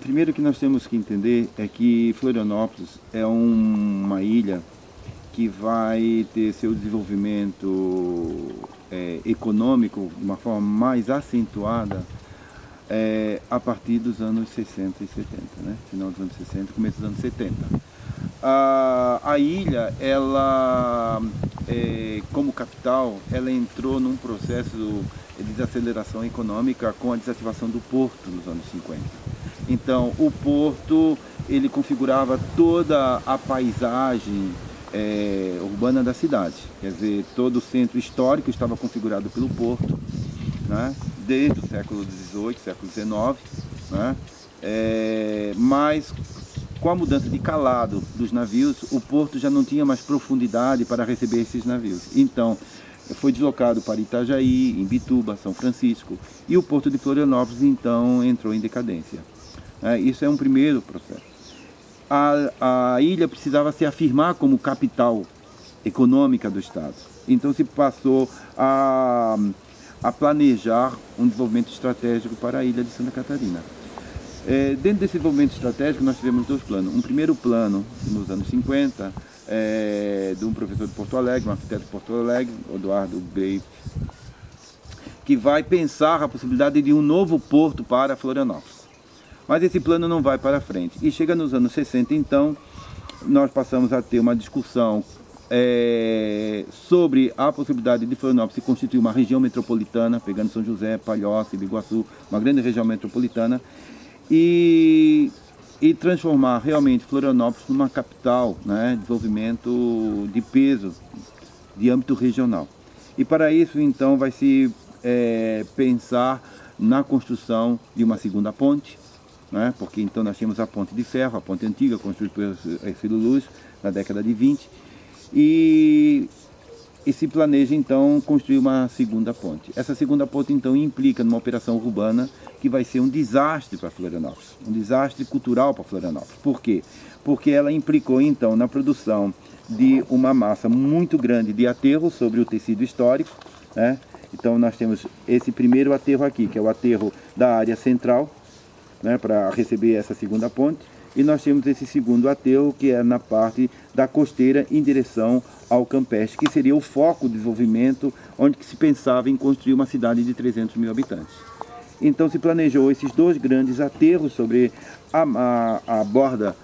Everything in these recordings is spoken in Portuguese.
Primeiro que nós temos que entender é que Florianópolis é uma ilha que vai ter seu desenvolvimento econômico de uma forma mais acentuada a partir dos anos 60 e 70, né? Final dos anos 60, começo dos anos 70. A ilha, ela, como capital, ela entrou num processo de desaceleração econômica com a desativação do porto nos anos 50. Então, o porto, ele configurava toda a paisagem urbana da cidade. Quer dizer, todo o centro histórico estava configurado pelo porto, né? Desde o século XVIII, século XIX, né? Mas com a mudança de calado dos navios, o porto já não tinha mais profundidade para receber esses navios. Então, foi deslocado para Itajaí, Imbituba, São Francisco, e o porto de Florianópolis, então, entrou em decadência. Isso é um primeiro processo. A ilha precisava se afirmar como capital econômica do Estado. Então, se passou a planejar um desenvolvimento estratégico para a ilha de Santa Catarina. Dentro desse desenvolvimento estratégico, nós tivemos dois planos. Um primeiro plano, nos anos 50, de um professor de Porto Alegre, um arquiteto de Porto Alegre, Eduardo Greif, que vai pensar a possibilidade de um novo porto para Florianópolis. Mas esse plano não vai para frente. E chega nos anos 60, então, nós passamos a ter uma discussão sobre a possibilidade de Florianópolis se constituir uma região metropolitana, pegando São José, Palhoça, Biguaçu, uma grande região metropolitana, e transformar realmente Florianópolis numa capital, né, de desenvolvimento de peso, de âmbito regional. E para isso, então, vai se pensar na construção de uma segunda ponte, né, porque então nós tínhamos a ponte de ferro, a ponte antiga, construída por Ercílio Luz, na década de 20, e se planeja então construir uma segunda ponte. Essa segunda ponte então implica numa operação urbana que vai ser um desastre para Florianópolis, um desastre cultural para Florianópolis. Por quê? Porque ela implicou então na produção de uma massa muito grande de aterro sobre o tecido histórico, né? Então nós temos esse primeiro aterro aqui, que é o aterro da área central, né, para receber essa segunda ponte. E nós temos esse segundo aterro, que é na parte da costeira em direção ao campestre, que seria o foco de desenvolvimento, onde se pensava em construir uma cidade de 300 mil habitantes. Então se planejou esses dois grandes aterros sobre a borda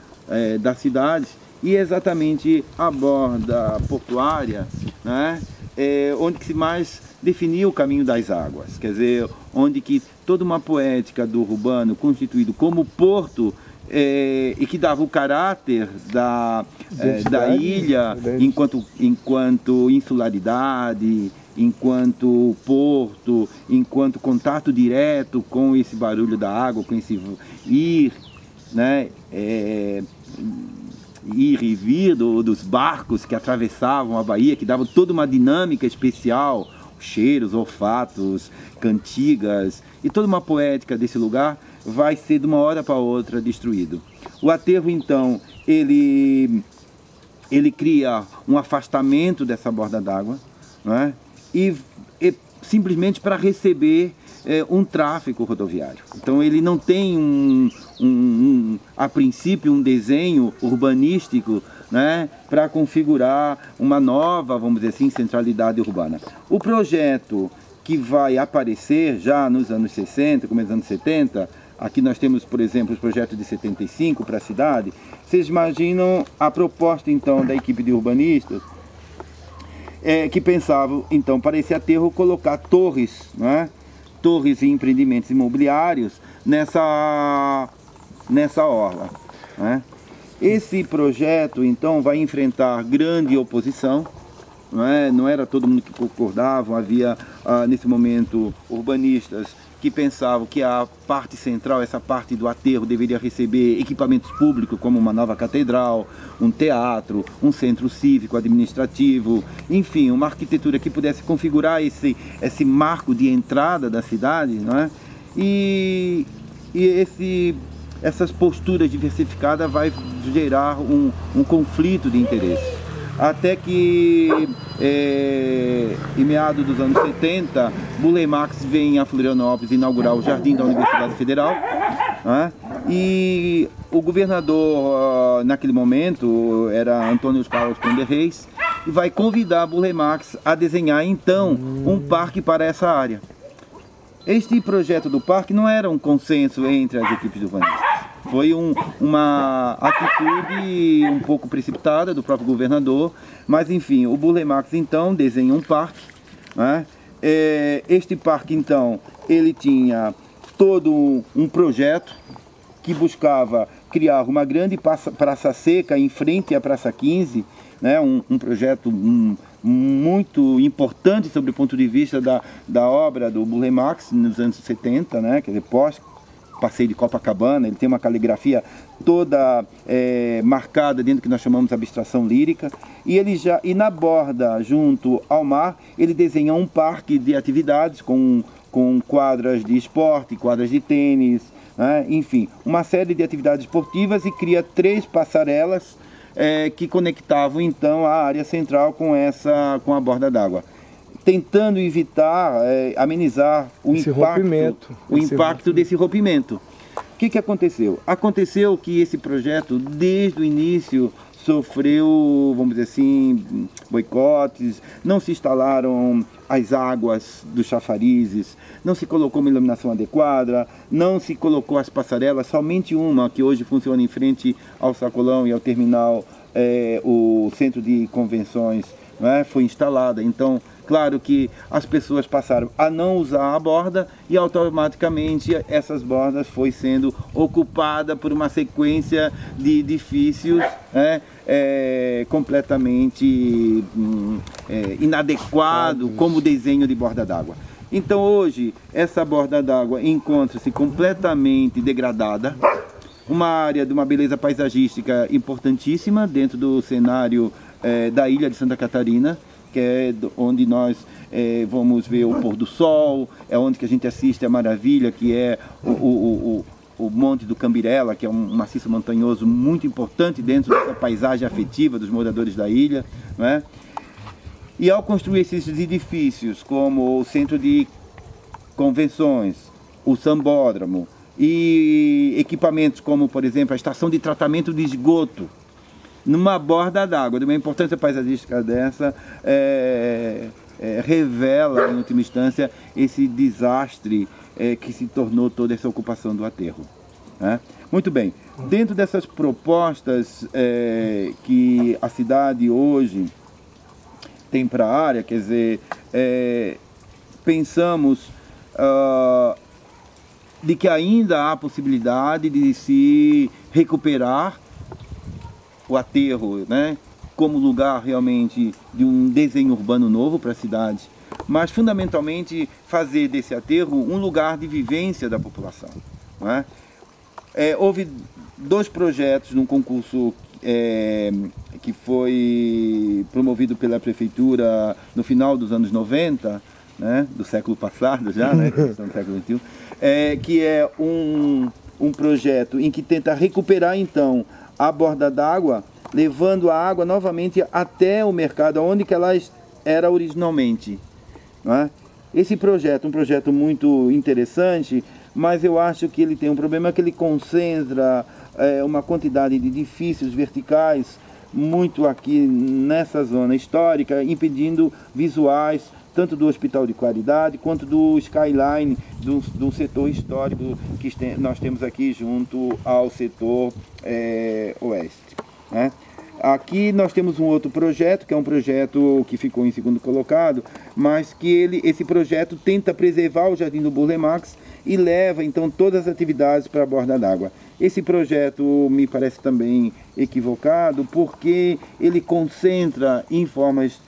da cidade, e exatamente a borda portuária, né, onde que se mais definia o caminho das águas. Quer dizer, onde que toda uma poética do urbano constituído como porto, e que dava o caráter da ilha enquanto insularidade, enquanto porto, enquanto contato direto com esse barulho da água, com esse ir, né, ir e vir dos barcos que atravessavam a Bahia, que davam toda uma dinâmica especial, cheiros, olfatos, cantigas e toda uma poética desse lugar, vai ser de uma hora para outra destruído. O aterro então, ele cria um afastamento dessa borda d'água, né? E simplesmente para receber um tráfego rodoviário. Então ele não tem a princípio um desenho urbanístico, né, para configurar uma nova, vamos dizer assim, centralidade urbana. O projeto que vai aparecer já nos anos 60, começo dos anos 70, aqui nós temos, por exemplo, os projetos de 75 para a cidade. Vocês imaginam a proposta, então, da equipe de urbanistas, que pensavam, então, para esse aterro, colocar torres, né? Torres e empreendimentos imobiliários nessa orla, né? Esse projeto, então, vai enfrentar grande oposição, não era todo mundo que concordava, havia, nesse momento, urbanistas que pensavam que a parte central, essa parte do aterro, deveria receber equipamentos públicos, como uma nova catedral, um teatro, um centro cívico, administrativo, enfim, uma arquitetura que pudesse configurar esse marco de entrada da cidade, não é? E essas posturas diversificadas vai gerar um conflito de interesses. Até que, em meados dos anos 70, Burle Marx vem a Florianópolis inaugurar o Jardim da Universidade Federal, né? E o governador, naquele momento, era Antônio Carlos Pender Reis, e vai convidar a Burle Marx a desenhar, então, um parque para essa área. Este projeto do parque não era um consenso entre as equipes urbanistas. Foi uma atitude um pouco precipitada do próprio governador, mas enfim, o Burle Marx então desenha um parque, né? Este parque então, ele tinha todo um projeto que buscava criar uma grande praça seca em frente à Praça 15, né? Um projeto muito importante sob o ponto de vista da obra do Burle Marx nos anos 70, né? Quer dizer, pós-passeio de Copacabana. Ele tem uma caligrafia toda marcada dentro do que nós chamamos de abstração lírica, e na borda, junto ao mar, ele desenha um parque de atividades com quadras de esporte, quadras de tênis, né? Enfim, uma série de atividades esportivas, e cria 3 passarelas que conectavam então a área central com a borda d'água, tentando evitar, amenizar o impacto desse rompimento. O que aconteceu? Aconteceu que esse projeto, desde o início, sofreu, vamos dizer assim, boicotes, não se instalaram as águas dos chafarizes, não se colocou uma iluminação adequada, não se colocou as passarelas, somente uma que hoje funciona em frente ao sacolão e ao terminal, o centro de convenções, né, foi instalada. Então, claro que as pessoas passaram a não usar a borda, e automaticamente essas bordas foi sendo ocupada por uma sequência de edifícios, né, completamente inadequado como desenho de borda d'água. Então hoje essa borda d'água encontra-se completamente degradada, uma área de uma beleza paisagística importantíssima dentro do cenário da ilha de Santa Catarina, que é onde nós vamos ver o pôr do sol, é onde que a gente assiste a maravilha, que é o Monte do Cambirela, que é um maciço montanhoso muito importante dentro dessa paisagem afetiva dos moradores da ilha, né? E ao construir esses edifícios, como o Centro de Convenções, o Sambódromo, e equipamentos como, por exemplo, a estação de tratamento de esgoto, numa borda d'água, de uma importância paisagística dessa, revela, em última instância, esse desastre que se tornou toda essa ocupação do aterro, né? Muito bem, dentro dessas propostas que a cidade hoje tem para a área, quer dizer, pensamos de que ainda há possibilidade de se recuperar o aterro, né, como lugar realmente de um desenho urbano novo para a cidade, mas fundamentalmente fazer desse aterro um lugar de vivência da população, né? Houve 2 projetos num concurso que foi promovido pela prefeitura no final dos anos 90, né, do século passado já, né, do século XXI, que é um projeto em que tenta recuperar então a borda d'água, levando a água novamente até o mercado, onde que ela era originalmente, né? Esse projeto é um projeto muito interessante, mas eu acho que ele tem um problema, que ele concentra uma quantidade de edifícios verticais muito aqui nessa zona histórica, impedindo visuais tanto do Hospital de Qualidade quanto do skyline do setor histórico que nós temos aqui junto ao setor oeste, né? Aqui nós temos um outro projeto, que é um projeto que ficou em segundo colocado, mas que esse projeto tenta preservar o Jardim do Burle Marx e leva então todas as atividades para a borda d'água. Esse projeto me parece também equivocado, porque ele concentra em formas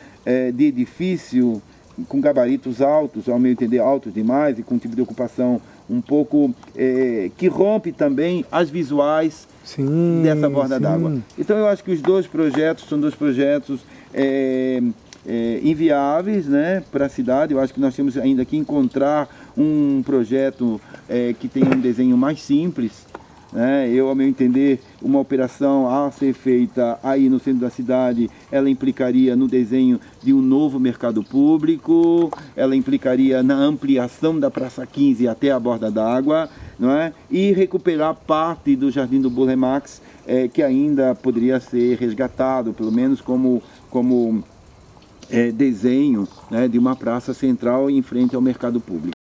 de edifício com gabaritos altos, ao meu entender altos demais, e com um tipo de ocupação um pouco que rompe também as visuais dessa borda d'água. Então eu acho que os 2 projetos são 2 projetos inviáveis, né, para a cidade. Eu acho que nós temos ainda que encontrar um projeto que tenha um desenho mais simples, né? Eu, ao meu entender, uma operação a ser feita aí no centro da cidade, ela implicaria no desenho de um novo mercado público, ela implicaria na ampliação da Praça 15 até a borda d'água, não é? E recuperar parte do Jardim do Burle Marx, que ainda poderia ser resgatado, pelo menos como desenho, né, de uma praça central em frente ao mercado público.